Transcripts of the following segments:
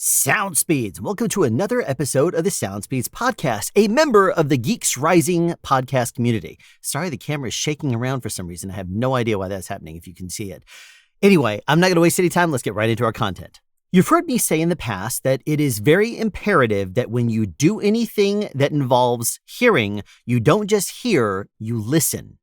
Sound Speeds. Welcome to another episode of the Sound Speeds podcast, a member of the Geeks Rising podcast community. Sorry, the camera is shaking around for some reason. I have no idea why that's happening, if you can see it. Anyway, I'm not going to waste any time. Let's get right into our content. You've heard me say in the past that it is very imperative that when you do anything that involves hearing, you don't just hear, you listen.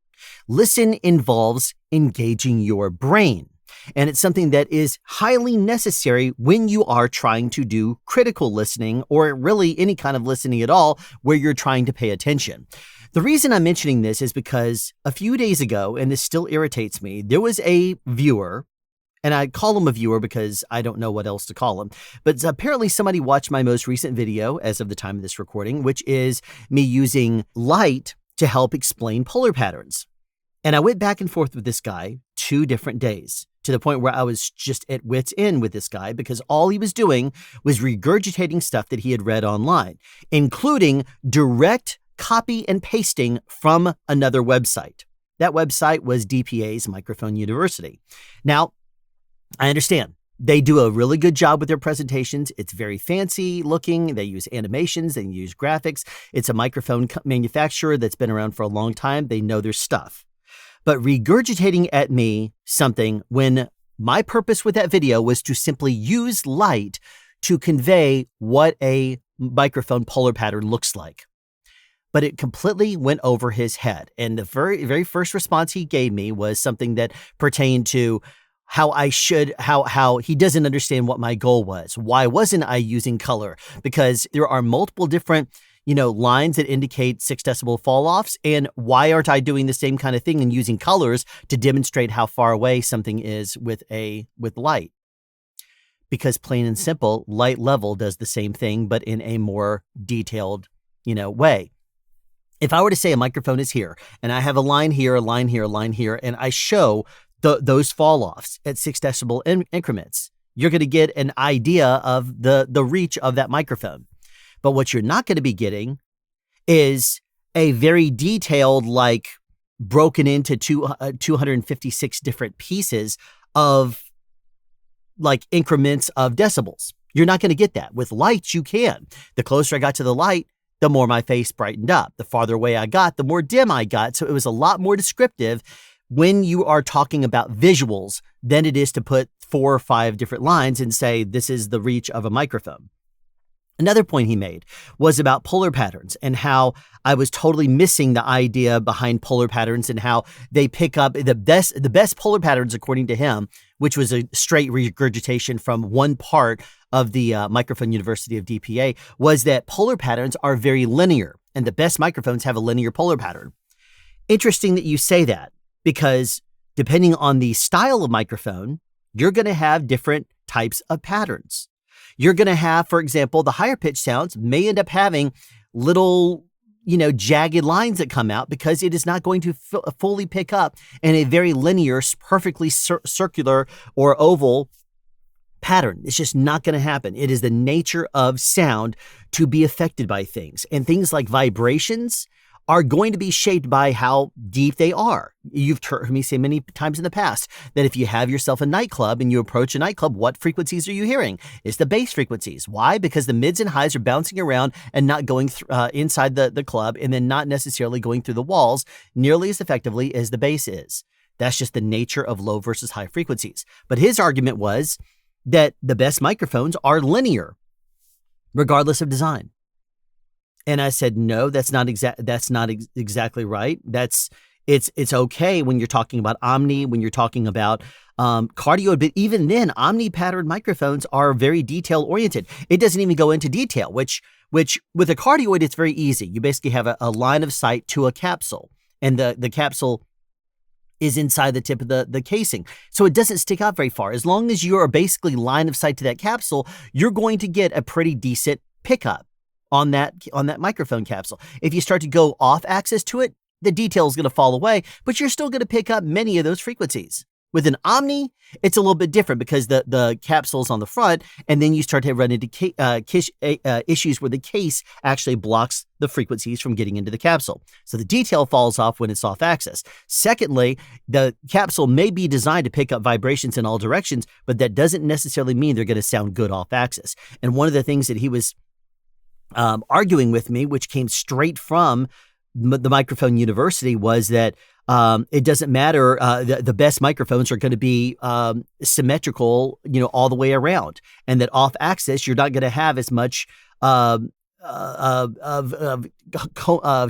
Listen involves engaging your brain. And it's something that is highly necessary when you are trying to do critical listening, or really any kind of listening at all where you're trying to pay attention. The reason I'm mentioning this is because a few days ago, and this still irritates me, there was a viewer, and I call him a viewer because I don't know what else to call him, but apparently somebody watched my most recent video as of the time of this recording, which is me using light to help explain polar patterns. And I went back and forth with this guy 2 different days, to the point where I was just at wit's end with this guy because all he was doing was regurgitating stuff that he had read online, including direct copy and pasting from another website. That website was DPA's Microphone University. Now, I understand. They do a really good job with their presentations. It's very fancy looking. They use animations. They use graphics. It's a microphone manufacturer that's been around for a long time. They know their stuff. But regurgitating at me something when my purpose with that video was to simply use light to convey what a microphone polar pattern looks like. But it completely went over his head. And the very first response he gave me was something that pertained to how he doesn't understand what my goal was. Why wasn't I using color? Because there are multiple different lines that indicate 6 decibel fall-offs. And why aren't I doing the same kind of thing and using colors to demonstrate how far away something is with light? Because plain and simple, light level does the same thing, but in a more detailed, way. If I were to say a microphone is here, and I have a line here, a line here, a line here, and I show those fall-offs at 6 decibel increments, you're going to get an idea of the reach of that microphone. But what you're not going to be getting is a very detailed, broken into 256 different pieces of increments of decibels. You're not going to get that. With lights, you can. The closer I got to the light, the more my face brightened up. The farther away I got, the more dim I got. So it was a lot more descriptive when you are talking about visuals than it is to put 4 or 5 different lines and say, this is the reach of a microphone. Another point he made was about polar patterns and how I was totally missing the idea behind polar patterns and how they pick up the best polar patterns, according to him, which was a straight regurgitation from one part of the Microphone University of DPA, was that polar patterns are very linear and the best microphones have a linear polar pattern. Interesting that you say that, because depending on the style of microphone, you're going to have different types of patterns. You're going to have, for example, the higher pitch sounds may end up having little, jagged lines that come out because it is not going to fully pick up in a very linear, perfectly circular or oval pattern. It's just not going to happen. It is the nature of sound to be affected by things. And things like vibrations are going to be shaped by how deep they are. You've heard me say many times in the past that if you have yourself a nightclub and you approach a nightclub, what frequencies are you hearing? It's the bass frequencies. Why? Because the mids and highs are bouncing around and not going inside the club, and then not necessarily going through the walls nearly as effectively as the bass is. That's just the nature of low versus high frequencies. But his argument was that the best microphones are linear, regardless of design. And I said, no, that's not exactly right. It's okay when you're talking about omni, when you're talking about cardioid, but even then, omni pattern microphones are very detail oriented. It doesn't even go into detail, which with a cardioid, it's very easy. You basically have a line of sight to a capsule, and the capsule is inside the tip of the casing. So it doesn't stick out very far. As long as you are basically line of sight to that capsule, you're going to get a pretty decent pickup on that microphone capsule. If you start to go off axis to it, the detail is going to fall away, but you're still going to pick up many of those frequencies, With an Omni, it's a little bit different because the capsule's on the front, and then you start to run into issues where the case actually blocks the frequencies from getting into the capsule. So the detail falls off when it's off axis. Secondly, the capsule may be designed to pick up vibrations in all directions, but that doesn't necessarily mean they're going to sound good off axis. And one of the things that he was arguing with me, which came straight from the Microphone University, was that it doesn't matter. The best microphones are going to be symmetrical, all the way around, and that off axis you're not going to have as much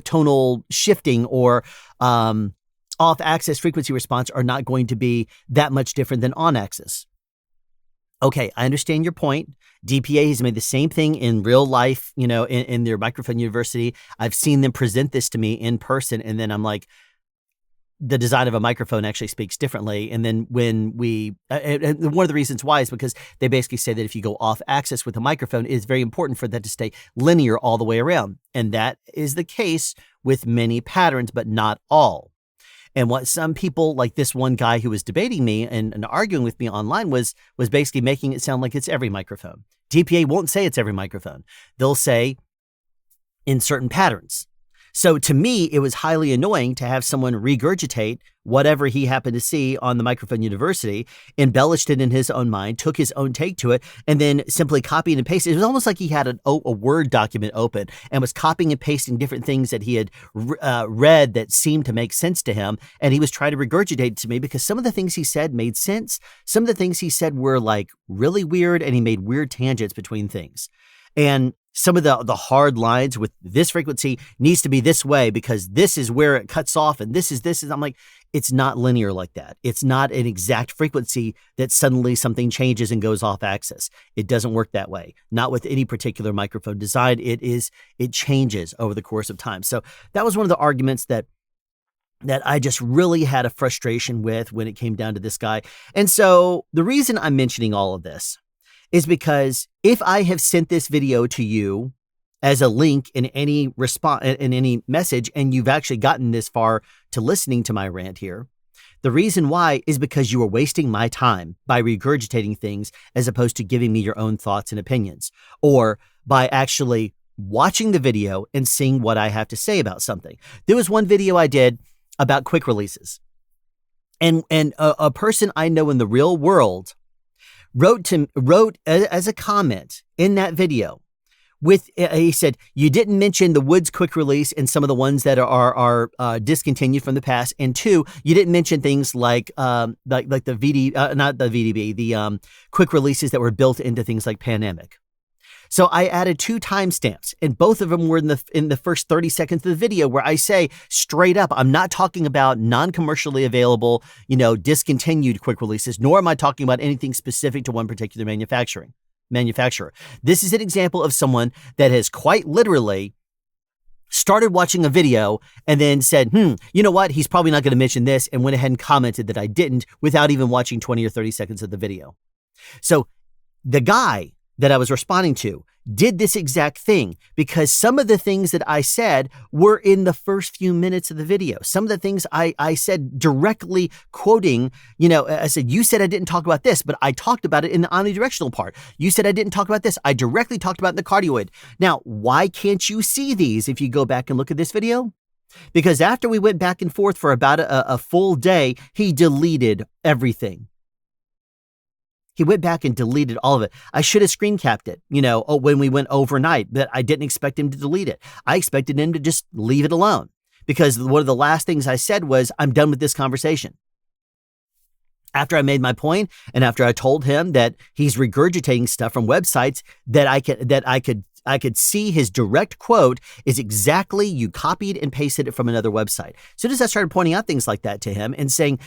tonal shifting, or off axis frequency response are not going to be that much different than on axis. Okay, I understand your point. DPA has made the same thing in real life, in their Microphone University. I've seen them present this to me in person, and then I'm like, the design of a microphone actually speaks differently. And then when and one of the reasons why is because they basically say that if you go off axis with a microphone, it's very important for that to stay linear all the way around. And that is the case with many patterns, but not all. And what some people, like this one guy who was debating me and arguing with me online, was basically making it sound like it's every microphone. DPA won't say it's every microphone. They'll say in certain patterns. So to me, it was highly annoying to have someone regurgitate whatever he happened to see on the Microphone University, embellished it in his own mind, took his own take to it, and then simply copied and pasted. It was almost like he had a Word document open and was copying and pasting different things that he had read that seemed to make sense to him. And he was trying to regurgitate it to me because some of the things he said made sense. Some of the things he said were like really weird, and he made weird tangents between things. And some of the hard lines with this frequency needs to be this way because this is where it cuts off, and this is. I'm like, it's not linear like that. It's not an exact frequency that suddenly something changes and goes off axis. It doesn't work that way. Not with any particular microphone design. It changes over the course of time. So that was one of the arguments that I just really had a frustration with when it came down to this guy. And so the reason I'm mentioning all of this is because if I have sent this video to you as a link in any response, in any message, and you've actually gotten this far to listening to my rant here, the reason why is because you are wasting my time by regurgitating things as opposed to giving me your own thoughts and opinions, or by actually watching the video and seeing what I have to say about something. There was one video I did about quick releases, and a person I know in the real world wrote as a comment in that video he said, you didn't mention the Woods quick release and some of the ones that are discontinued from the past. And two, you didn't mention things like the quick releases that were built into things like Pandemic. So I added 2 timestamps, and both of them were in the first 30 seconds of the video, where I say straight up, I'm not talking about non-commercially available, discontinued quick releases, nor am I talking about anything specific to one particular manufacturer. This is an example of someone that has quite literally started watching a video and then said, you know what, he's probably not going to mention this, and went ahead and commented that I didn't without even watching 20 or 30 seconds of the video. So the guy that I was responding to did this exact thing because some of the things that I said were in the first few minutes of the video. Some of the things I said directly quoting, I said, you said I didn't talk about this, but I talked about it in the omnidirectional part. You said I didn't talk about this. I directly talked about it in the cardioid. Now, why can't you see these if you go back and look at this video? Because after we went back and forth for about a full day, he deleted everything. He went back and deleted all of it. I should have screen capped it, when we went overnight, but I didn't expect him to delete it. I expected him to just leave it alone because one of the last things I said was, I'm done with this conversation. After I made my point, and after I told him that he's regurgitating stuff from websites that I could see his direct quote is exactly, you copied and pasted it from another website. As soon as I started pointing out things like that to him and saying,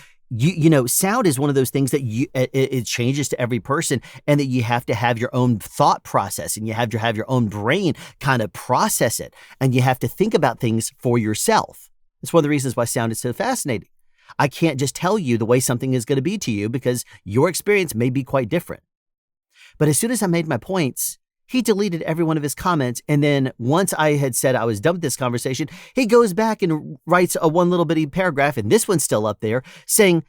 sound is one of those things that it changes to every person, and that you have to have your own thought process, and you have to have your own brain kind of process it, and you have to think about things for yourself. It's one of the reasons why sound is so fascinating. I can't just tell you the way something is going to be to you because your experience may be quite different. But as soon as I made my points, he deleted every one of his comments. And then once I had said I was done with this conversation, he goes back and writes a one little bitty paragraph, and this one's still up there, saying,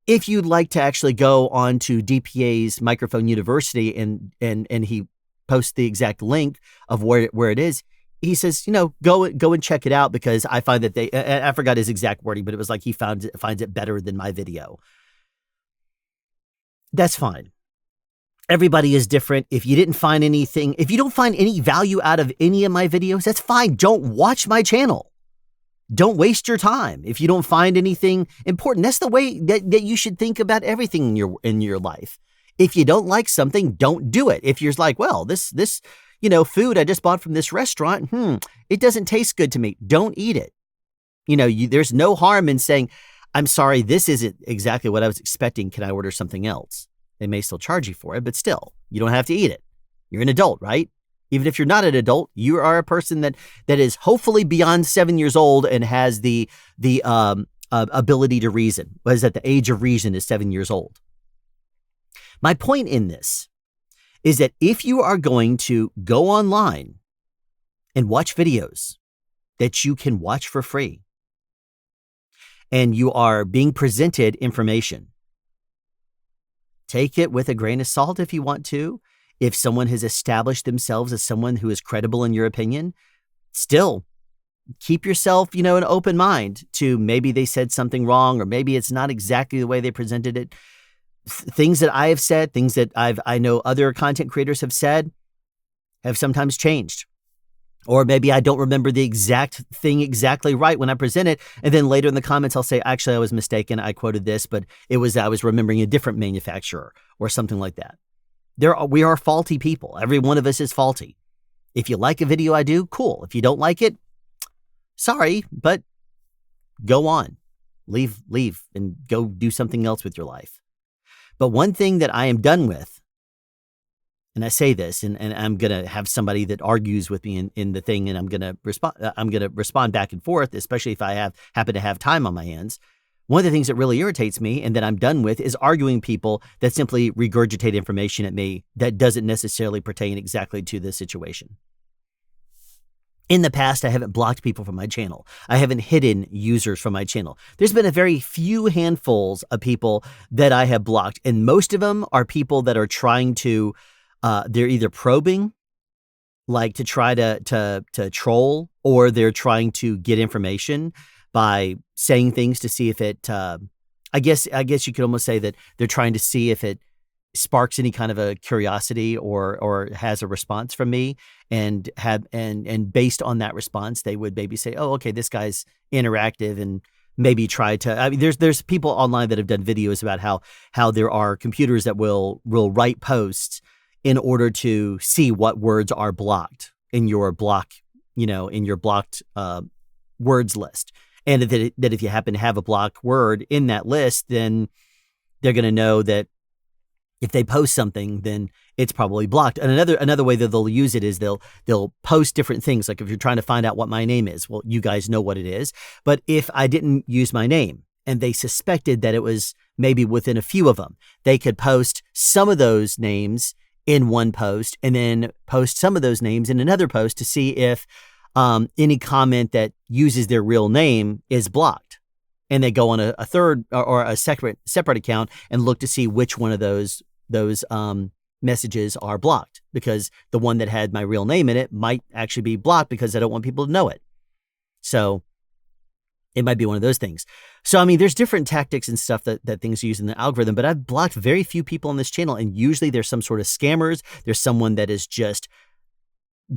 If you'd like to actually go on to DPA's Microphone University and he posts the exact link of where it is, he says, go and check it out because I find that I forgot his exact wording, but it was like he finds it better than my video. That's fine. Everybody is different. If you don't find any value out of any of my videos, that's fine. Don't watch my channel. Don't waste your time if you don't find anything important. That's the way that you should think about everything in your life. If you don't like something, don't do it. If you're like, well, this food I just bought from this restaurant, it doesn't taste good to me, don't eat it. There's no harm in saying, I'm sorry, this isn't exactly what I was expecting. Can I order something else? They may still charge you for it, but still, you don't have to eat it. You're an adult, right? Even if you're not an adult, you are a person that is hopefully beyond 7 years old and has the ability to reason. What is that? The age of reason is 7 years old. My point in this is that if you are going to go online and watch videos that you can watch for free, and you are being presented information, take it with a grain of salt if you want to. If someone has established themselves as someone who is credible in your opinion, still keep yourself, an open mind to maybe they said something wrong or maybe it's not exactly the way they presented it. Things that I have said, things that I know other content creators have said have sometimes changed. Or maybe I don't remember the exact thing exactly right when I present it. And then later in the comments, I'll say, actually, I was mistaken. I quoted this, but I was remembering a different manufacturer or something like that. We are faulty people. Every one of us is faulty. If you like a video I do, cool. If you don't like it, sorry, but go on. Leave and go do something else with your life. But one thing that I am done with, and I say this, and I'm going to have somebody that argues with me in the thing, and I'm going to respond back and forth, especially if I happen to have time on my hands. One of the things that really irritates me and that I'm done with is arguing people that simply regurgitate information at me that doesn't necessarily pertain exactly to the situation. In the past, I haven't blocked people from my channel. I haven't hidden users from my channel. There's been a very few handfuls of people that I have blocked, and most of them are people that are trying to, they're either probing, like to try to troll, or they're trying to get information by saying things to see if it, I guess you could almost say that they're trying to see if it sparks any kind of a curiosity or has a response from me, and based on that response, they would maybe say, oh, okay, this guy's interactive, and maybe try to, I mean, there's people online that have done videos about how there are computers that will write posts in order to see what words are blocked in your blocked words list. And that if you happen to have a blocked word in that list, then they're going to know that if they post something, then it's probably blocked. And another way that they'll use it is they'll post different things. Like if you're trying to find out what my name is, well, you guys know what it is. But if I didn't use my name and they suspected that it was maybe within a few of them, they could post some of those names in one post and then post some of those names in another post to see if any comment that uses their real name is blocked. And they go on a third or a separate account and look to see which one of those messages are blocked, because the one that had my real name in it might actually be blocked because I don't want people to know it. So it might be one of those things. So, I mean, there's different tactics and stuff that things use in the algorithm, but I've blocked very few people on this channel. And usually there's some sort of scammers. There's someone that is just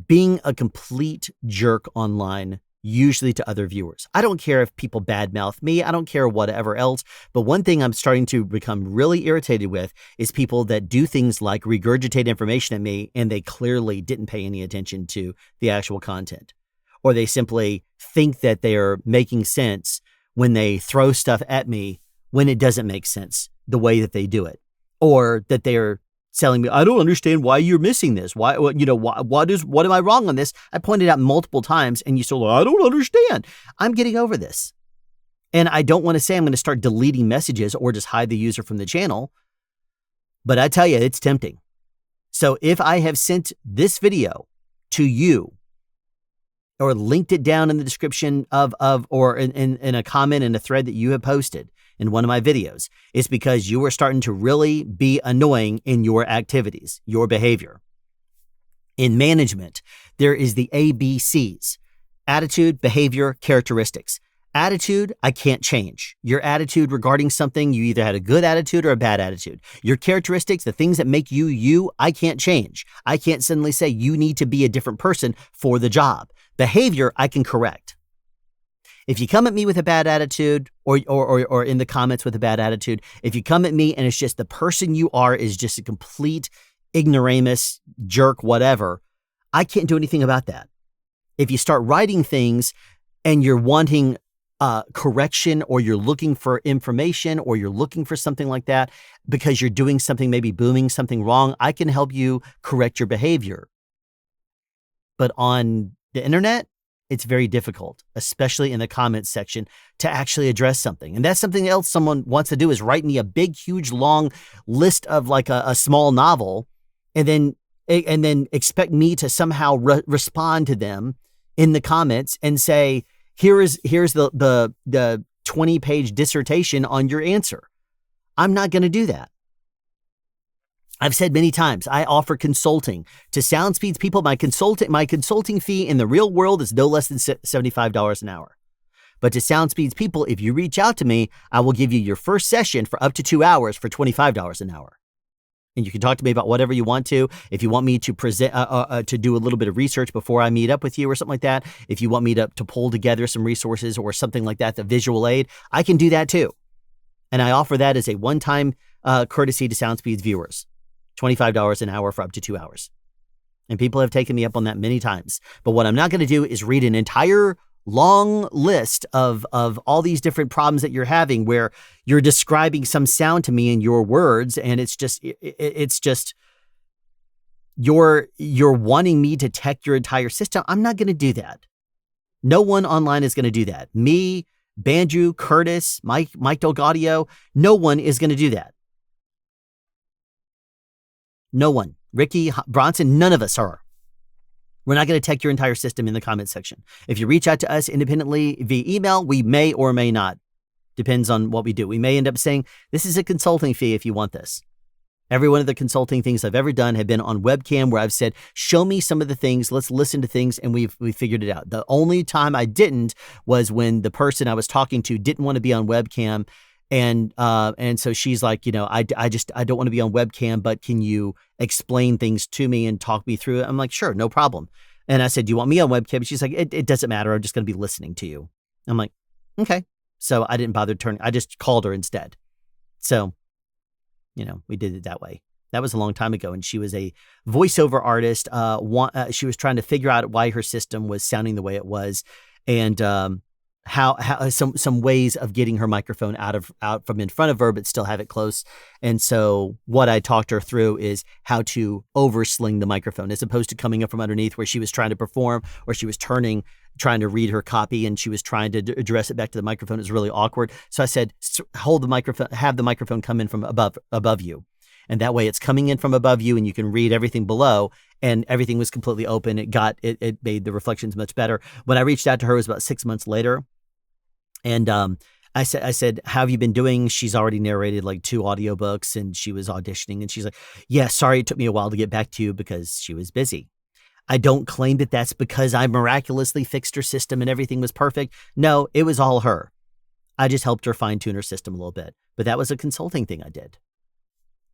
being a complete jerk online, usually to other viewers. I don't care if people badmouth me. I don't care whatever else. But one thing I'm starting to become really irritated with is people that do things like regurgitate information at me and they clearly didn't pay any attention to the actual content. Or they simply think that they are making sense when they throw stuff at me when it doesn't make sense the way that they do it. Or that they're telling me, I don't understand why you're missing this. What am I wrong on this? I pointed out multiple times and you still, I don't understand. I'm getting over this. And I don't want to say I'm going to start deleting messages or just hide the user from the channel. But I tell you, it's tempting. So if I have sent this video to you or linked it down in the description or in a comment in a thread that you have posted, in one of my videos, is because you are starting to really be annoying in your activities, your behavior. In management, there is the ABCs: attitude, behavior, characteristics. Attitude, I can't change. Your attitude regarding something, you either had a good attitude or a bad attitude. Your characteristics, the things that make you, you, I can't change. I can't suddenly say you need to be a different person for the job. Behavior, I can correct. If you come at me with a bad attitude or in the comments with a bad attitude, if you come at me and it's just the person you are is just a complete ignoramus, jerk, whatever, I can't do anything about that. If you start writing things and you're wanting correction, or you're looking for information, or you're looking for something like that because you're doing something, maybe booming something wrong, I can help you correct your behavior. But on the internet, it's very difficult, especially in the comments section, to actually address something. And that's something else someone wants to do, is write me a big, huge, long list of like a small novel, and then expect me to somehow respond to them in the comments and say, here's the 20-page dissertation on your answer. I'm not going to do that. I've said many times, I offer consulting to SoundSpeed's people. My consulting fee in the real world is no less than $75 an hour. But to SoundSpeed's people, if you reach out to me, I will give you your first session for up to 2 hours for $25 an hour. And you can talk to me about whatever you want to. If you want me to present, to do a little bit of research before I meet up with you or something like that, if you want me to pull together some resources or something like that, the visual aid, I can do that too. And I offer that as a one-time courtesy to SoundSpeed's viewers, $25 an hour for up to 2 hours. And people have taken me up on that many times. But what I'm not going to do is read an entire long list of all these different problems that you're having, where you're describing some sound to me in your words, and it's just you're wanting me to tech your entire system. I'm not going to do that. No one online is going to do that. Me, Banju, Curtis, Mike Delgaudio, no one is going to do that. No one. Ricky Bronson, none of us are. We're not going to tech your entire system in the comment section. If you reach out to us independently via email, we may or may not. Depends on what we do. We may end up saying, this is a consulting fee if you want this. Every one of the consulting things I've ever done have been on webcam, where I've said, show me some of the things, let's listen to things, and we figured it out. The only time I didn't was when the person I was talking to didn't want to be on webcam. And so she's like, I don't want to be on webcam, but can you explain things to me and talk me through it? I'm like, sure, no problem. And I said, do you want me on webcam? She's like, it doesn't matter. I'm just going to be listening to you. I'm like, okay. So I didn't bother turning. I just called her instead. So, we did it that way. That was a long time ago. And she was a voiceover artist. She was trying to figure out why her system was sounding the way it was. And, how some ways of getting her microphone out from in front of her, but still have it close. And so what I talked her through is how to oversling the microphone, as opposed to coming up from underneath, where she was trying to perform, or she was trying to read her copy, and she was trying to address it back to the microphone. It was really awkward. So I said, hold the microphone, have the microphone come in from above you. And that way it's coming in from above you, and you can read everything below, and everything was completely open. It made the reflections much better. When I reached out to her, it was about 6 months later. And I said, how have you been doing? She's already narrated like 2 audiobooks, and she was auditioning. And she's like, yeah, sorry, it took me a while to get back to you because she was busy. I don't claim that that's because I miraculously fixed her system and everything was perfect. No, it was all her. I just helped her fine tune her system a little bit. But that was a consulting thing I did.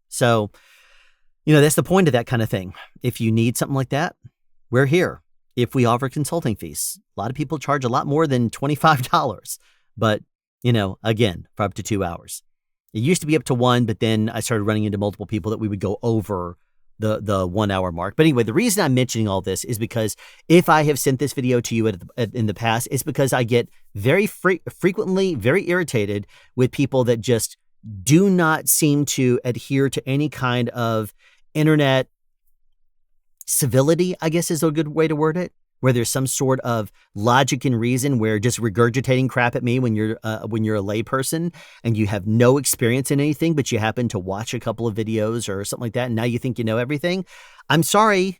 So, that's the point of that kind of thing. If you need something like that, we're here. If we offer consulting fees, a lot of people charge a lot more than $25. But, again, for up to 2 hours. It used to be up to 1, but then I started running into multiple people that we would go over the 1 hour mark. But anyway, the reason I'm mentioning all this is because if I have sent this video to you in the past, it's because I get very frequently very irritated with people that just do not seem to adhere to any kind of internet civility, I guess is a good way to word it, where there's some sort of logic and reason, where just regurgitating crap at me when you're a layperson and you have no experience in anything, but you happen to watch a couple of videos or something like that, and now you think you know everything. I'm sorry.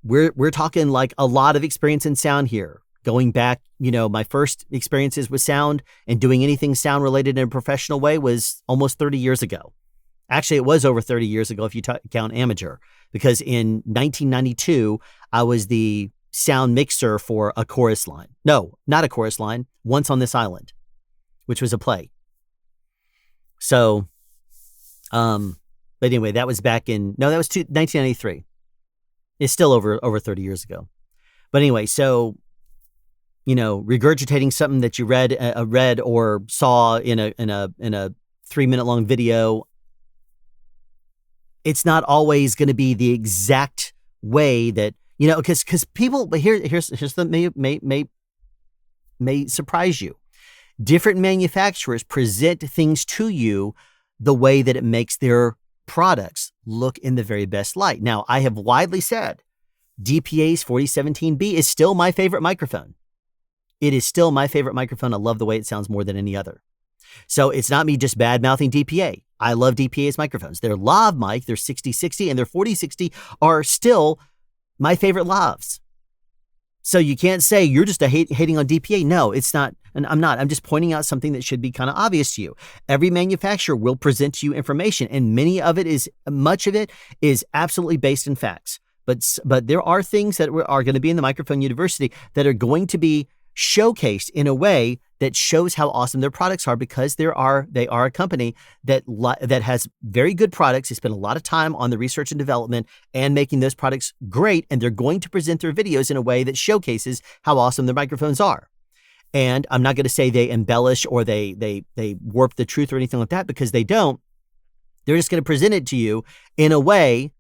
We're talking like a lot of experience in sound here. going back, my first experiences with sound and doing anything sound related in a professional way was almost 30 years ago. Actually, it was over 30 years ago if you count amateur, because in 1992, I was the sound mixer for a chorus line. No, not a chorus line, Once on This Island, which was a play. So, but anyway, that was that was 1993. It's still over 30 years ago. But anyway, so, regurgitating something that you read or saw in a 3-minute long video, it's not always going to be the exact way that, because people, but here's the may surprise you. Different manufacturers present things to you the way that it makes their products look in the very best light. Now, I have widely said DPA's 4017B is still my favorite microphone. It is still my favorite microphone. I love the way it sounds more than any other. So it's not me just bad-mouthing DPA. I love DPA's microphones. Their lav mic, their 6060 and their 4060 are still my favorite lavs. So you can't say you're just hating on DPA. No, it's not. And I'm not. I'm just pointing out something that should be kind of obvious to you. Every manufacturer will present to you information, and much of it is absolutely based in facts. But there are things that are going to be in the Microphone University that are going to be showcased in a way that shows how awesome their products are, because they are a company that has very good products. They spend a lot of time on the research and development and making those products great, and they're going to present their videos in a way that showcases how awesome their microphones are. And I'm not going to say they embellish or they warp the truth or anything like that, because they don't. They're just going to present it to you in a way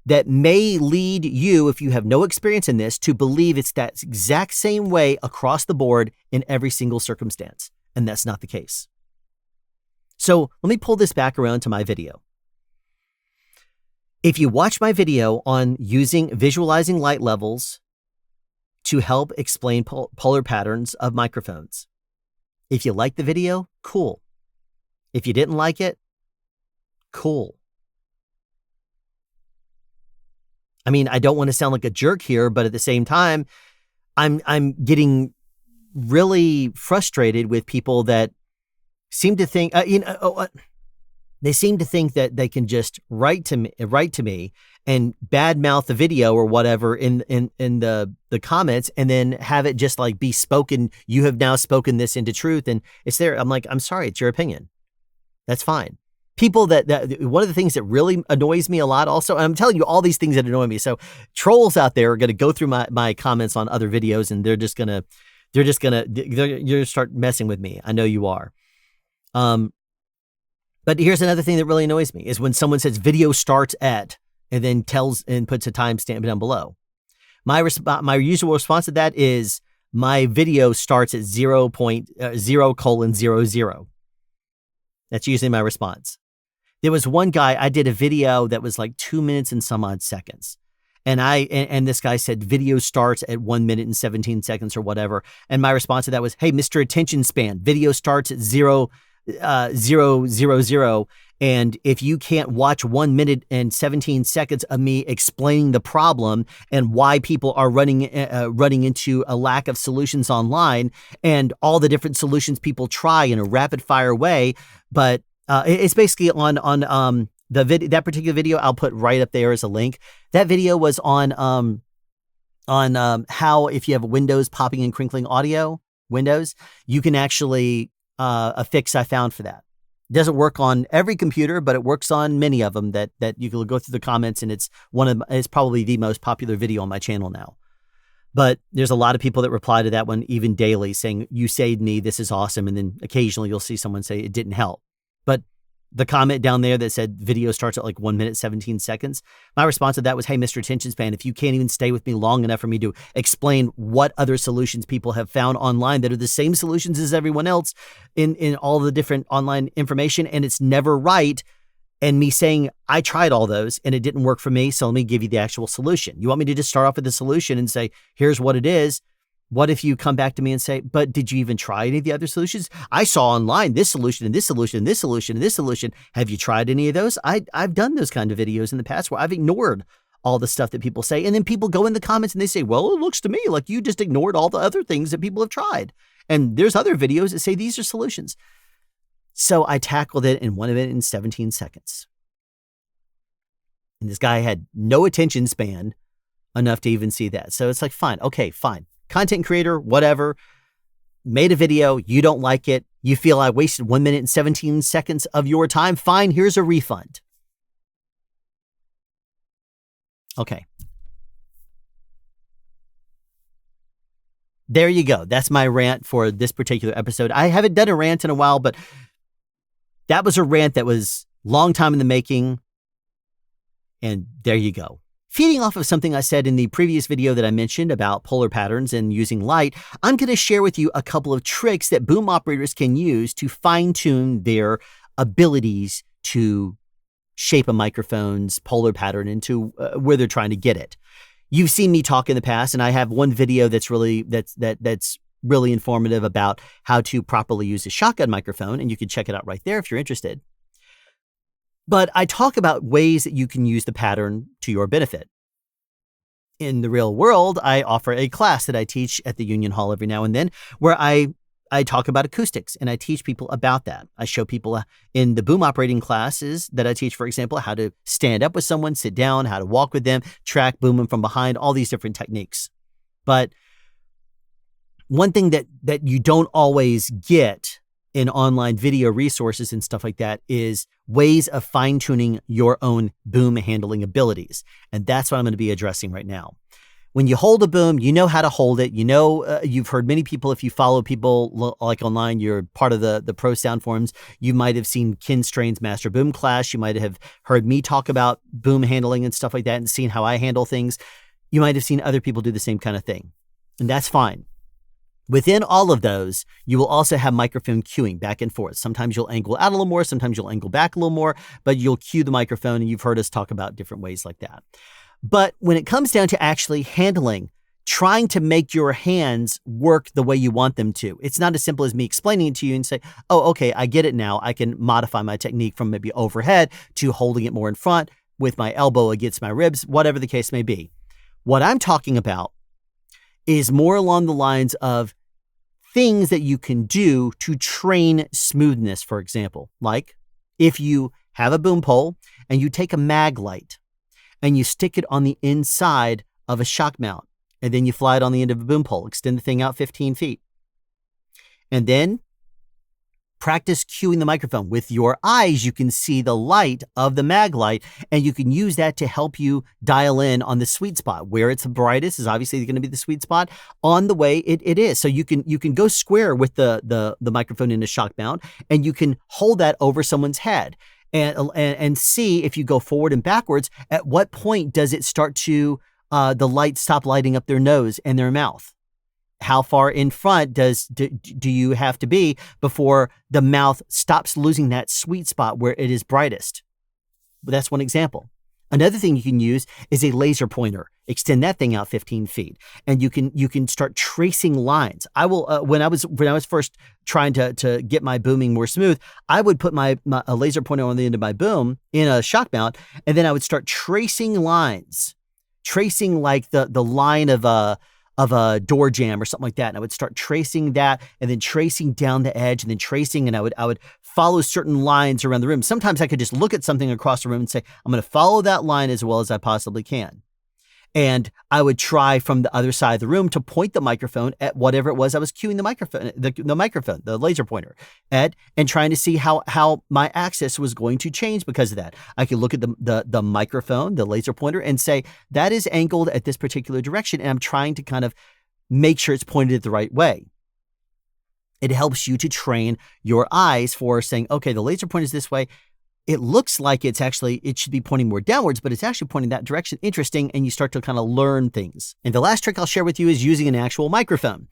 that may lead you, if you have no experience in this, to believe it's that exact same way across the board in every single circumstance. And that's not the case. So let me pull this back around to my video. If you watch my video on visualizing light levels to help explain polar patterns of microphones, if you like the video, cool. If you didn't like it, cool. I mean, I don't want to sound like a jerk here, but at the same time, I'm getting really frustrated with people that seem to think, they seem to think that they can just write to me and badmouth the video or whatever in the comments, and then have it just like be spoken. You have now spoken this into truth, and it's there. I'm like, I'm sorry, it's your opinion. That's fine. People that one of the things that really annoys me a lot also, and I'm telling you all these things that annoy me. So trolls out there are going to go through my comments on other videos, and they're going to start messing with me. I know you are. But here's another thing that really annoys me is when someone says video starts at, and then puts a timestamp down below. My usual response to that is my video starts at 0.0:00. That's usually my response. There was one guy, I did a video that was like 2 minutes and some odd seconds. And this guy said video starts at 1 minute and 17 seconds or whatever. And my response to that was, hey, Mr. Attention Span, video starts at 0:000. And if you can't watch 1 minute and 17 seconds of me explaining the problem and why people are running into a lack of solutions online and all the different solutions people try in a rapid fire way, but it's basically on that particular video. I'll put right up there as a link. That video was on how if you have Windows popping and crinkling audio, you can actually a fix I found for that. It doesn't work on every computer, but it works on many of them that you can go through the comments, and it's probably the most popular video on my channel now. But there's a lot of people that reply to that one even daily saying, you saved me, this is awesome. And then occasionally you'll see someone say it didn't help. But the comment down there that said video starts at like 1 minute, 17 seconds. My response to that was, hey, Mr. Attention Span, if you can't even stay with me long enough for me to explain what other solutions people have found online that are the same solutions as everyone else in all the different online information, and it's never right, and me saying, I tried all those and it didn't work for me, so let me give you the actual solution. You want me to just start off with the solution and say, here's what it is. What if you come back to me and say, but did you even try any of the other solutions? I saw online this solution and this solution and this solution and this solution. Have you tried any of those? I've done those kind of videos in the past where I've ignored all the stuff that people say. And then people go in the comments and they say, well, it looks to me like you just ignored all the other things that people have tried. And there's other videos that say these are solutions. So I tackled it in 1 minute and 17 seconds. And this guy had no attention span enough to even see that. So it's like, fine. Okay, fine. Content creator, whatever. Made a video. You don't like it. You feel I wasted 1 minute and 17 seconds of your time. Fine. Here's a refund. Okay. There you go. That's my rant for this particular episode. I haven't done a rant in a while, but that was a rant that was a long time in the making. And there you go. Feeding off of something I said in the previous video that I mentioned about polar patterns and using light, I'm going to share with you a couple of tricks that boom operators can use to fine-tune their abilities to shape a microphone's polar pattern into where they're trying to get it. You've seen me talk in the past, and I have one video that's really informative about how to properly use a shotgun microphone, and you can check it out right there if you're interested. But I talk about ways that you can use the pattern to your benefit. In the real world, I offer a class that I teach at the Union Hall every now and then where I talk about acoustics and I teach people about that. I show people in the boom operating classes that I teach, for example, how to stand up with someone, sit down, how to walk with them, track booming from behind, all these different techniques. But one thing that you don't always get in online video resources and stuff like that is ways of fine-tuning your own boom handling abilities. And that's what I'm going to be addressing right now. When you hold a boom, you know how to hold it. You know, you've heard many people, if you follow people like online, you're part of the pro sound forums, you might have seen Ken Strain's Master Boom class. You might have heard me talk about boom handling and stuff like that and seen how I handle things. You might have seen other people do the same kind of thing. And that's fine. Within all of those, you will also have microphone cueing back and forth. Sometimes you'll angle out a little more, sometimes you'll angle back a little more, but you'll cue the microphone, and you've heard us talk about different ways like that. But when it comes down to actually handling, trying to make your hands work the way you want them to, it's not as simple as me explaining it to you and say, oh, okay, I get it now. I can modify my technique from maybe overhead to holding it more in front with my elbow against my ribs, whatever the case may be. What I'm talking about is more along the lines of things that you can do to train smoothness, for example. Like if you have a boom pole and you take a mag light and you stick it on the inside of a shock mount, and then you fly it on the end of a boom pole, extend the thing out 15 feet. And then practice cueing the microphone. With your eyes, you can see the light of the mag light, and you can use that to help you dial in on the sweet spot. Where it's the brightest is obviously going to be the sweet spot on the way it is. So you can go square with the microphone in a shock mount, and you can hold that over someone's head and see if you go forward and backwards, at what point does it start to, the light stop lighting up their nose and their mouth? How far in front do you have to be before the mouth stops losing that sweet spot where it is brightest? But that's one example. Another thing you can use is a laser pointer. Extend that thing out 15 feet, and you can start tracing lines. I will when I was first trying to get my booming more smooth, I would put a laser pointer on the end of my boom in a shock mount, and then I would start tracing lines, tracing like the line of a door jamb or something like that. And I would start tracing that, and then tracing down the edge, and then tracing, and I would follow certain lines around the room. Sometimes I could just look at something across the room and say, I'm going to follow that line as well as I possibly can. And I would try from the other side of the room to point the microphone at whatever it was I was cueing the laser pointer at, and trying to see how my axis was going to change because of that. I could look at the microphone, the laser pointer, and say, that is angled at this particular direction, and I'm trying to kind of make sure it's pointed the right way. It helps you to train your eyes for saying, okay, the laser pointer is this way. It looks like it should be pointing more downwards, but it's actually pointing that direction. Interesting. And you start to kind of learn things. And the last trick I'll share with you is using an actual microphone.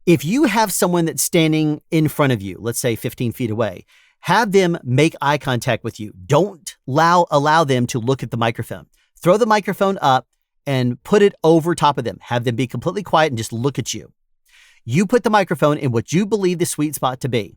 If you have someone that's standing in front of you, let's say 15 feet away, have them make eye contact with you. Don't allow them to look at the microphone. Throw the microphone up and put it over top of them. Have them be completely quiet and just look at you. You put the microphone in what you believe the sweet spot to be,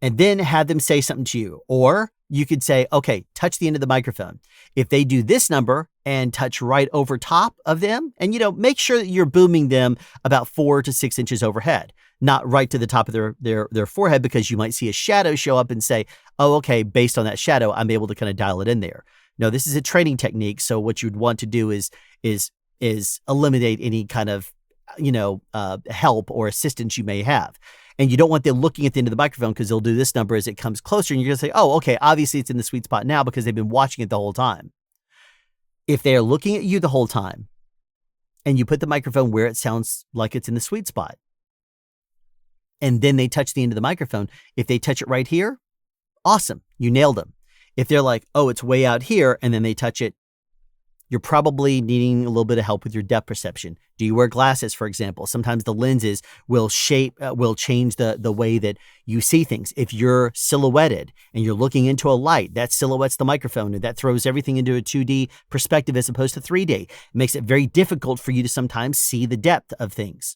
and then have them say something to you. Or you could say, okay, touch the end of the microphone. If they do this number, and touch right over top of them. And, make sure that you're booming them about 4 to 6 inches overhead, not right to the top of their forehead, because you might see a shadow show up and say, oh, okay, based on that shadow, I'm able to kind of dial it in there. No, this is a training technique. So what you'd want to do is eliminate any kind of, help or assistance you may have. And you don't want them looking at the end of the microphone, because they'll do this number as it comes closer. And you're going to say, oh, okay, obviously it's in the sweet spot now because they've been watching it the whole time. If they're looking at you the whole time and you put the microphone where it sounds like it's in the sweet spot, and then they touch the end of the microphone, if they touch it right here, awesome, you nailed them. If they're like, oh, it's way out here, and then they touch it, you're probably needing a little bit of help with your depth perception. Do you wear glasses, for example? Sometimes the lenses will change the way that you see things. If you're silhouetted and you're looking into a light, that silhouettes the microphone, and that throws everything into a 2D perspective as opposed to 3D. It makes it very difficult for you to sometimes see the depth of things.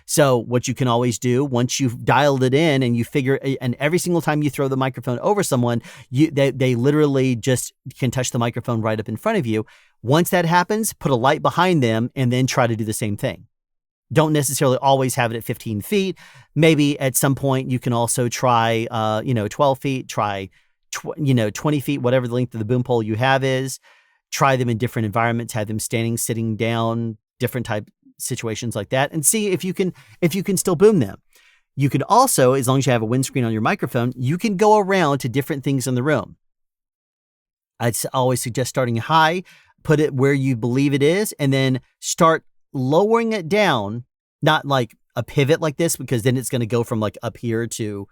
So what you can always do, once you've dialed it in and you figure, and every single time you throw the microphone over someone, they literally just can touch the microphone right up in front of you. Once that happens, put a light behind them and then try to do the same thing. Don't necessarily always have it at 15 feet. Maybe at some point you can also try, 12 feet, try, 20 feet, whatever the length of the boom pole you have is. Try them in different environments, have them standing, sitting down, different type situations like that, and see if you can still boom them. You can also, as long as you have a windscreen on your microphone, you can go around to different things in the room. I'd always suggest starting high, put it where you believe it is, and then start lowering it down, not like a pivot like this, because then it's going to go from like up here to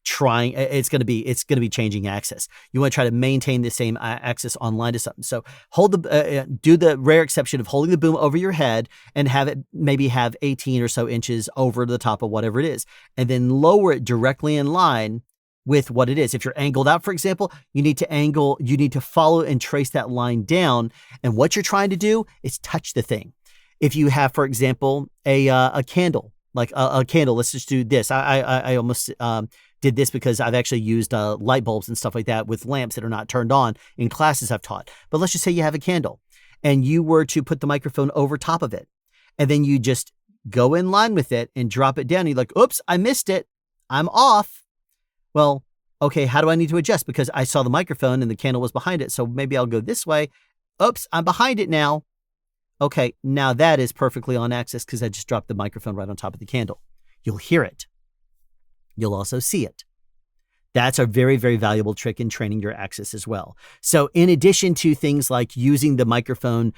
trying, it's going to be changing axis. You want to try to maintain the same axis on line to something. So do the rare exception of holding the boom over your head and maybe have 18 or so inches over the top of whatever it is, and then lower it directly in line with what it is. If you're angled out, for example, you need to follow and trace that line down. And what you're trying to do is touch the thing. If you have, for example, a candle, like a candle, let's just do this. I almost did this because I've actually used light bulbs and stuff like that with lamps that are not turned on in classes I've taught. But let's just say you have a candle and you were to put the microphone over top of it, and then you just go in line with it and drop it down. You're like, oops, I missed it. I'm off. Well, okay, how do I need to adjust? Because I saw the microphone and the candle was behind it. So maybe I'll go this way. Oops, I'm behind it now. Okay, now that is perfectly on axis because I just dropped the microphone right on top of the candle. You'll hear it. You'll also see it. That's a very, very valuable trick in training your axis as well. So in addition to things like using the microphone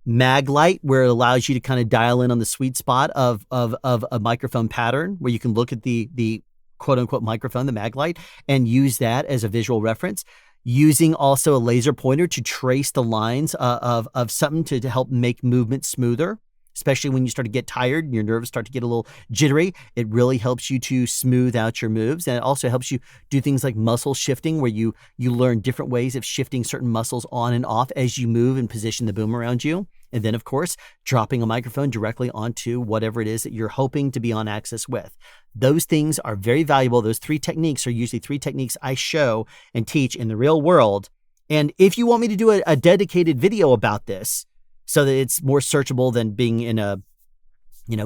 mag light, where it allows you to kind of dial in on the sweet spot of a microphone pattern, where you can look at the quote unquote microphone, the mag light, and use that as a visual reference. Using also a laser pointer to trace the lines of something to help make movement smoother, especially when you start to get tired and your nerves start to get a little jittery. It really helps you to smooth out your moves. And it also helps you do things like muscle shifting, where you learn different ways of shifting certain muscles on and off as you move and position the boom around you. And then, of course, dropping a microphone directly onto whatever it is that you're hoping to be on axis with. Those things are very valuable. Those 3 techniques are usually 3 techniques I show and teach in the real world. And if you want me to do a dedicated video about this so that it's more searchable than being in a,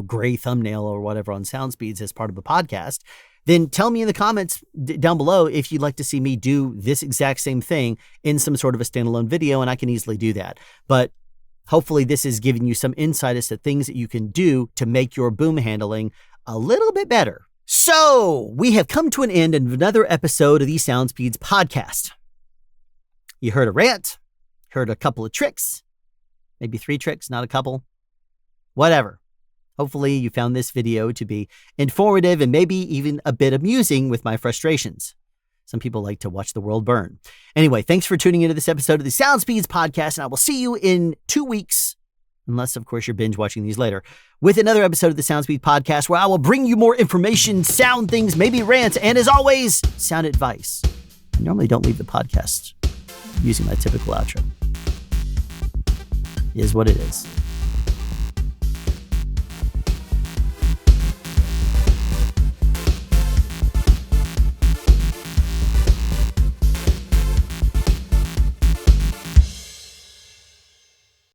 gray thumbnail or whatever on SoundSpeeds as part of the podcast, then tell me in the comments down below if you'd like to see me do this exact same thing in some sort of a standalone video, and I can easily do that. But hopefully this is giving you some insight as to things that you can do to make your boom handling a little bit better. So we have come to an end of another episode of the SoundSpeeds podcast. You heard a rant, heard a couple of tricks, maybe 3 tricks, not a couple, whatever. Hopefully you found this video to be informative and maybe even a bit amusing with my frustrations. Some people like to watch the world burn. Anyway, thanks for tuning into this episode of the SoundSpeeds podcast, and I will see you in 2 weeks, unless, of course, you're binge watching these later, with another episode of the SoundSpeed podcast, where I will bring you more information, sound things, maybe rants, and as always, sound advice. I normally don't leave the podcast using my typical outro. It is what it is.